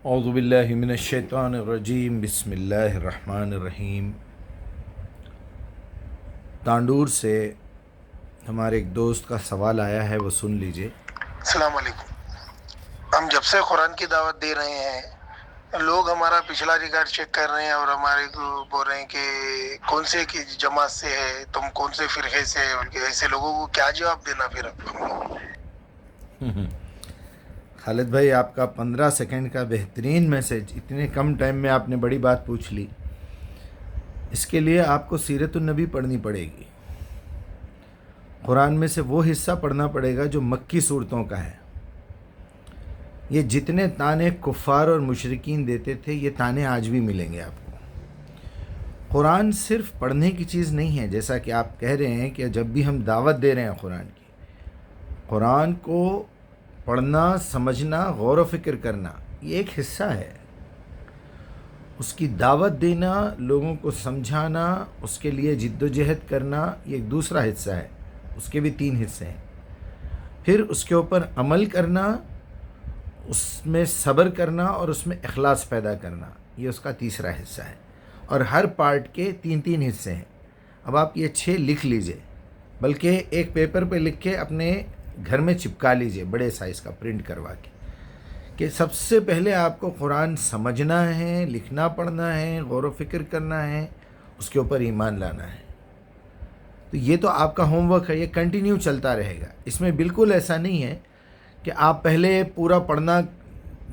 اعوذ باللہ من الشیطان الرجیم، بسم اللہ الرحمن الرحیم۔ تانڈور سے ہمارے ایک دوست کا سوال آیا ہے، وہ سن لیجئے۔ السلام علیکم۔ ہم جب سے قرآن کی دعوت دے رہے ہیں، لوگ ہمارا پچھلا ریکارڈ چیک کر رہے ہیں اور ہمارے کو بول رہے ہیں کہ کون سے کی جماعت سے ہے، تم کون سے فرقے سے ہے، بلکہ ایسے لوگوں کو کیا جواب دینا پھر خالد بھائی، آپ کا 15 سیکنڈ کا بہترین میسج اتنے کم ٹائم میں آپ نے بڑی بات پوچھ لی۔ اس کے لیے آپ کو سیرت النبی پڑھنی پڑے گی۔ قرآن میں سے وہ حصہ پڑھنا پڑے گا جو مکی صورتوں کا ہے۔ یہ جتنے تانے کفار اور مشرکین دیتے تھے، یہ تانے آج بھی ملیں گے آپ کو۔ قرآن صرف پڑھنے کی چیز نہیں ہے، جیسا کہ آپ کہہ رہے ہیں کہ جب بھی ہم دعوت دے رہے ہیں قرآن کو پڑھنا، سمجھنا، غور و فکر کرنا، یہ ایک حصہ ہے۔ اس کی دعوت دینا، لوگوں کو سمجھانا، اس کے لیے جد و جہد کرنا، یہ ایک دوسرا حصہ ہے۔ اس کے بھی 3 حصے ہیں۔ پھر اس کے اوپر عمل کرنا، اس میں صبر کرنا اور اس میں اخلاص پیدا کرنا، یہ اس کا تیسرا حصہ ہے۔ اور ہر پارٹ کے 3 حصے ہیں۔ اب آپ یہ 6 لکھ لیجئے، بلکہ ایک پیپر پہ لکھ کے اپنے گھر میں چپکا لیجئے، بڑے سائز کا پرنٹ کروا کے، کہ سب سے پہلے آپ کو قرآن سمجھنا ہے، لکھنا پڑھنا ہے، غور و فکر کرنا ہے، اس کے اوپر ایمان لانا ہے۔ تو یہ تو آپ کا ہوم ورک ہے، یہ کنٹینیو چلتا رہے گا۔ اس میں بالکل ایسا نہیں ہے کہ آپ پہلے پورا پڑھنا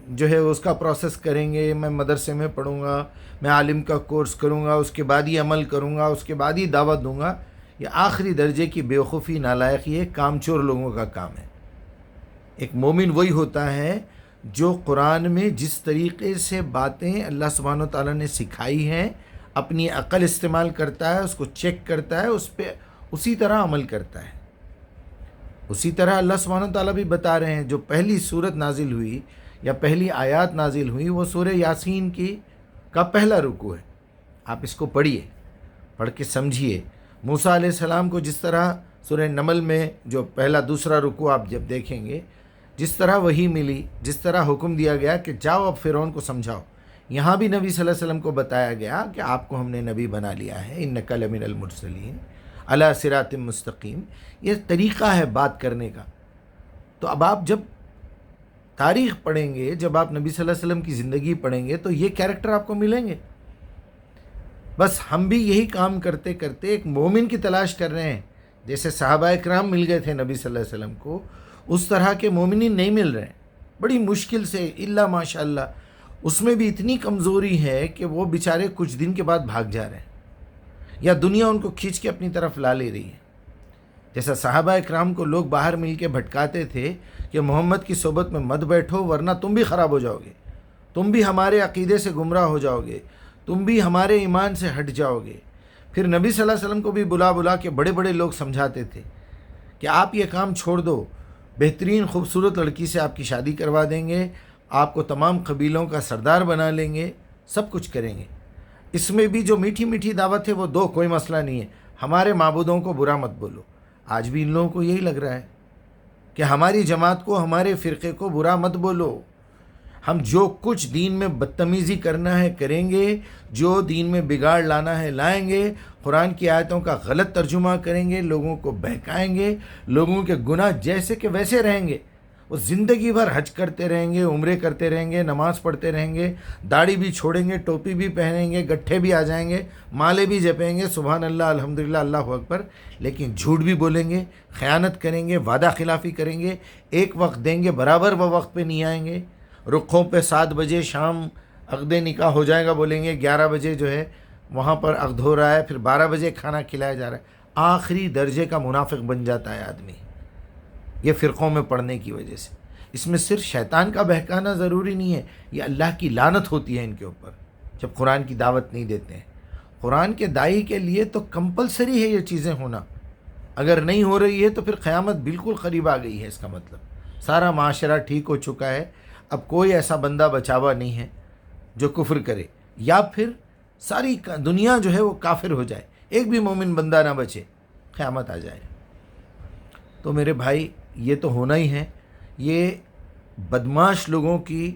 جو ہے اس کا پروسیس کریں گے، میں مدرسے میں پڑھوں گا، میں عالم کا کورس کروں گا، اس کے بعد ہی عمل کروں گا، اس کے بعد ہی دعوت دوں گا۔ یہ آخری درجے کی بیوقوفی، نالائقی ہے، کام چور لوگوں کا کام ہے۔ ایک مومن وہی ہوتا ہے جو قرآن میں جس طریقے سے باتیں اللہ سبحانہ و تعالیٰ نے سکھائی ہیں، اپنی عقل استعمال کرتا ہے، اس کو چیک کرتا ہے، اس پہ اسی طرح عمل کرتا ہے۔ اسی طرح اللہ سبحانہ و تعالیٰ بھی بتا رہے ہیں، جو پہلی سورت نازل ہوئی یا پہلی آیات نازل ہوئی، وہ سورہ یاسین کا پہلا رکوع ہے۔ آپ اس کو پڑھیے، پڑھ کے سمجھیے۔ موسیٰ علیہ السلام کو جس طرح سورہ نمل میں جو پہلا دوسرا رکوع آپ جب دیکھیں گے، جس طرح وحی ملی، جس طرح حکم دیا گیا کہ جاؤ اب فرعون کو سمجھاؤ، یہاں بھی نبی صلی اللہ علیہ وسلم کو بتایا گیا کہ آپ کو ہم نے نبی بنا لیا ہے، انک لمن المرسلین علی صراط مستقیم۔ یہ طریقہ ہے بات کرنے کا۔ تو اب آپ جب تاریخ پڑھیں گے، جب آپ نبی صلی اللہ علیہ وسلم کی زندگی پڑھیں گے، تو یہ کیریکٹر آپ کو ملیں گے۔ بس ہم بھی یہی کام کرتے کرتے ایک مومن کی تلاش کر رہے ہیں۔ جیسے صحابہ اکرام مل گئے تھے نبی صلی اللہ علیہ وسلم کو، اس طرح کے مومنین نہیں مل رہے ہیں، بڑی مشکل سے، الا ماشاء اللہ۔ اس میں بھی اتنی کمزوری ہے کہ وہ بیچارے کچھ دن کے بعد بھاگ جا رہے ہیں، یا دنیا ان کو کھینچ کے اپنی طرف لا لے رہی ہے۔ جیسا صحابہ اکرام کو لوگ باہر مل کے بھٹکاتے تھے کہ محمد کی صحبت میں مت بیٹھو ورنہ تم بھی خراب ہو جاؤ گے، تم بھی ہمارے عقیدے سے گمراہ ہو جاؤ گے، تم بھی ہمارے ایمان سے ہٹ جاؤ گے۔ پھر نبی صلی اللہ علیہ وسلم کو بھی بلا بلا کے بڑے بڑے لوگ سمجھاتے تھے کہ آپ یہ کام چھوڑ دو، بہترین خوبصورت لڑکی سے آپ کی شادی کروا دیں گے، آپ کو تمام قبیلوں کا سردار بنا لیں گے، سب کچھ کریں گے۔ اس میں بھی جو میٹھی میٹھی دعوت ہے وہ دو، کوئی مسئلہ نہیں ہے، ہمارے معبودوں کو برا مت بولو۔ آج بھی ان لوگوں کو یہی لگ رہا ہے کہ ہماری جماعت کو، ہمارے فرقے کو برا مت بولو۔ ہم جو کچھ دین میں بدتمیزی کرنا ہے کریں گے، جو دین میں بگاڑ لانا ہے لائیں گے، قرآن کی آیتوں کا غلط ترجمہ کریں گے، لوگوں کو بہکائیں گے، لوگوں کے گناہ جیسے کہ ویسے رہیں گے۔ وہ زندگی بھر حج کرتے رہیں گے، عمرے کرتے رہیں گے، نماز پڑھتے رہیں گے، داڑھی بھی چھوڑیں گے، ٹوپی بھی پہنیں گے، گٹھے بھی آ جائیں گے، مالے بھی جپیں گے، سبحان اللہ، الحمدللہ، اللہ اکبر، لیکن جھوٹ بھی بولیں گے، خیانت کریں گے، وعدہ خلافی کریں گے، ایک وقت دیں گے برابر وہ وقت پہ نہیں آئیں گے، رخوں پہ 7 بجے شام عقد نکاح ہو جائے گا بولیں گے، 11 بجے جو ہے وہاں پر عقد ہو رہا ہے، پھر 12 بجے کھانا کھلایا جا رہا ہے۔ آخری درجے کا منافق بن جاتا ہے آدمی، یہ فرقوں میں پڑھنے کی وجہ سے۔ اس میں صرف شیطان کا بہکانا ضروری نہیں ہے، یہ اللہ کی لعنت ہوتی ہے ان کے اوپر جب قرآن کی دعوت نہیں دیتے ہیں۔ قرآن کے داعی کے لیے تو کمپلسری ہے یہ چیزیں ہونا، اگر نہیں ہو رہی ہے تو پھر قیامت بالکل قریب آ گئی ہے۔ اس کا مطلب سارا معاشرہ ٹھیک ہو چکا ہے، اب کوئی ایسا بندہ بچا ہوا نہیں ہے جو کفر کرے، یا پھر ساری دنیا جو ہے وہ کافر ہو جائے، ایک بھی مومن بندہ نہ بچے، قیامت آ جائے۔ تو میرے بھائی، یہ تو ہونا ہی ہے۔ یہ بدماش لوگوں کی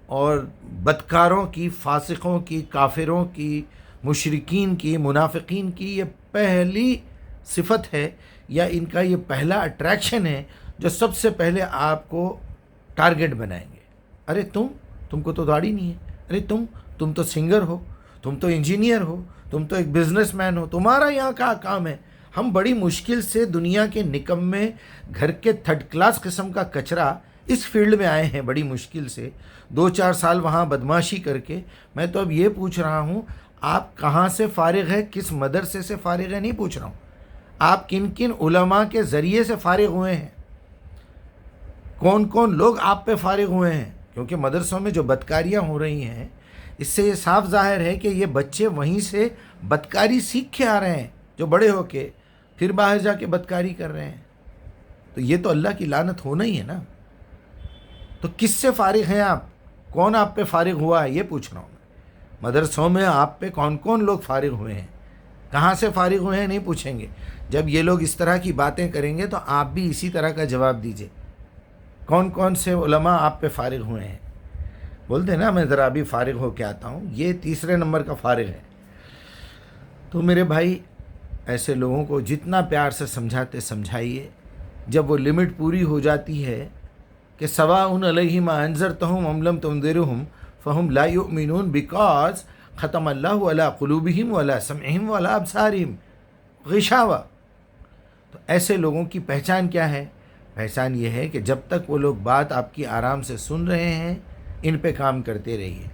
اور بدکاروں کی، فاسقوں کی، کافروں کی، مشرکین کی، منافقین کی یہ پہلی صفت ہے، یا ان کا یہ پہلا اٹریکشن ہے جو سب سے پہلے آپ کو ٹارگٹ بنائیں گے. ارے تم کو تو داڑھی نہیں ہے، ارے تم تو سنگر ہو، تم تو انجینئر ہو، تم تو ایک بزنس مین ہو، تمہارا یہاں کیا کام ہے؟ ہم بڑی مشکل سے دنیا کے نکمے گھر کے تھرڈ کلاس قسم کا کچرا اس فیلڈ میں آئے ہیں، بڑی مشکل سے 2-4 سال وہاں بدماشی کر کے. میں تو اب یہ پوچھ رہا ہوں آپ کہاں سے فارغ ہے، کس مدرسے سے فارغ ہے، نہیں پوچھ رہا ہوں. آپ کن کن علماء کے ذریعے سے فارغ ہوئے ہیں، کون کون لوگ آپ پہ فارغ ہوئے ہیں. کیونکہ مدرسوں میں جو بدکاریاں ہو رہی ہیں، اس سے یہ صاف ظاہر ہے کہ یہ بچے وہیں سے بدکاری سیکھ کے آ رہے ہیں، جو بڑے ہو کے پھر باہر جا کے بدکاری کر رہے ہیں. تو یہ تو اللہ کی لعنت ہونا ہی ہے نا. تو کس سے فارغ ہیں آپ؟ کون آپ پہ فارغ ہوا ہے، یہ پوچھ رہا ہوں میں. مدرسوں میں آپ پہ کون کون لوگ فارغ ہوئے ہیں، کہاں سے فارغ ہوئے ہیں، نہیں پوچھیں گے. جب یہ لوگ اس طرح کی باتیں کریں گے تو آپ بھی اسی طرح کا جواب دیجئے. کون کون سے علماء آپ پہ فارغ ہوئے ہیں؟ بولتے ہیں نا میں ذرا ابھی فارغ ہو کے آتا ہوں. یہ تیسرے نمبر کا فارغ ہے. تو میرے بھائی ایسے لوگوں کو جتنا پیار سے سمجھاتے سمجھائیے. جب وہ لمٹ پوری ہو جاتی ہے کہ سواء علیہم انذرتہم ام لم تنذرہم فہم لا یؤمنون بیکاز ختم اللہ علی قلوبہم وعلی سمعہم وعلی ابصارہم غشاوہ. تو ایسے لوگوں کی پہچان کیا ہے؟ پہچان یہ ہے کہ جب تک وہ لوگ بات آپ کی آرام سے سن رہے ہیں ان پہ کام کرتے رہیے.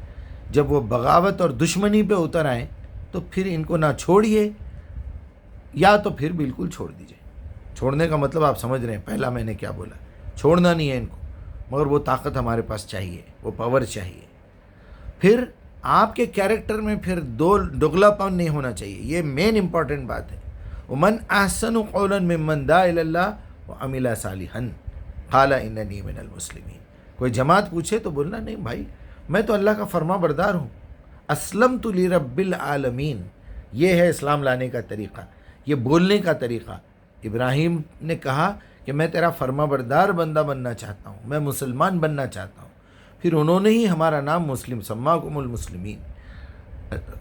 جب وہ بغاوت اور دشمنی پہ اتر آئیں تو پھر ان کو نہ چھوڑیے، یا تو پھر بالکل چھوڑ دیجئے. چھوڑنے کا مطلب آپ سمجھ رہے ہیں پہلا میں نے کیا بولا. چھوڑنا نہیں ہے ان کو، مگر وہ طاقت ہمارے پاس چاہیے، وہ پاور چاہیے. پھر آپ کے کیریکٹر میں پھر دگلا پن نہیں ہونا چاہیے. یہ مین امپورٹنٹ بات ہے. ومن احسن قولا ممن دعا الی اللہ وعمل صالحا قال اننی من المسلمین. کوئی جماعت پوچھے تو بولنا نہیں بھائی میں تو اللہ کا فرما بردار ہوں، اسلمت لرب العالمین. یہ ہے اسلام لانے کا طریقہ، یہ بولنے کا طریقہ. ابراہیم نے کہا کہ میں تیرا فرما بردار بندہ بننا چاہتا ہوں، میں مسلمان بننا چاہتا ہوں. پھر انہوں نے ہی ہمارا نام مسلم، سماکم المسلمین.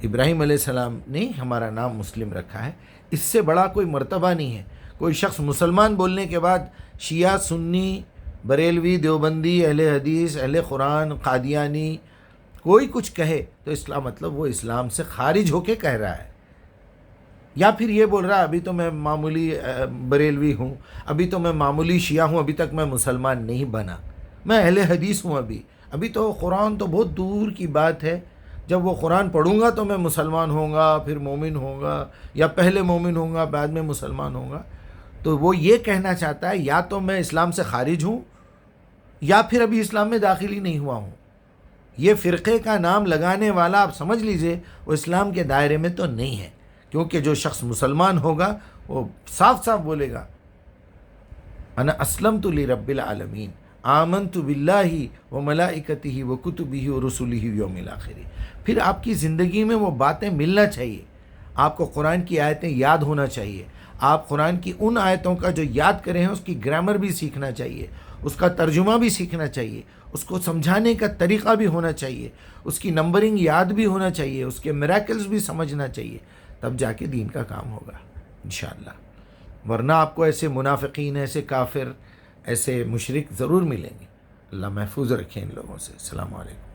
ابراہیم علیہ السلام نے ہمارا نام مسلم رکھا ہے. اس سے بڑا کوئی مرتبہ نہیں ہے. کوئی شخص مسلمان بولنے کے بعد شیعہ، سنی، بریلوی، دیوبندی، اہل حدیث، اہل قرآن، قادیانی کوئی کچھ کہے تو اس کا مطلب وہ اسلام سے خارج ہو کے کہہ رہا ہے. یا پھر یہ بول رہا ہے ابھی تو میں معمولی بریلوی ہوں، ابھی تو میں معمولی شیعہ ہوں، ابھی تک میں مسلمان نہیں بنا، میں اہل حدیث ہوں، ابھی تو قرآن تو بہت دور کی بات ہے، جب وہ قرآن پڑھوں گا تو میں مسلمان ہوں گا، پھر مومن ہوں گا، یا پہلے مومن ہوں گا بعد میں مسلمان ہوں گا. تو وہ یہ کہنا چاہتا ہے یا تو میں اسلام سے خارج ہوں یا پھر ابھی اسلام میں داخل ہی نہیں ہوا ہوں. یہ فرقے کا نام لگانے والا آپ سمجھ لیجئے وہ اسلام کے دائرے میں تو نہیں ہے. کیونکہ جو شخص مسلمان ہوگا وہ صاف صاف بولے گا انا اسلمت لرب العالمین آمنت باللہ وملائکتہ وکتبہ ورسلہ والیوم الآخر. پھر آپ کی زندگی میں وہ باتیں ملنا چاہیے. آپ کو قرآن کی آیتیں یاد ہونا چاہیے. آپ قرآن کی ان آیتوں کا جو یاد کرے ہیں اس کی گرامر بھی سیکھنا چاہیے، اس کا ترجمہ بھی سیکھنا چاہیے، اس کو سمجھانے کا طریقہ بھی ہونا چاہیے، اس کی نمبرنگ یاد بھی ہونا چاہیے، اس کے میریکلز بھی سمجھنا چاہیے. تب جا کے دین کا کام ہوگا انشاءاللہ. ورنہ آپ کو ایسے منافقین، ایسے کافر، ایسے مشرک ضرور ملیں گے. اللہ محفوظ رکھیں ان لوگوں سے. السلام علیکم.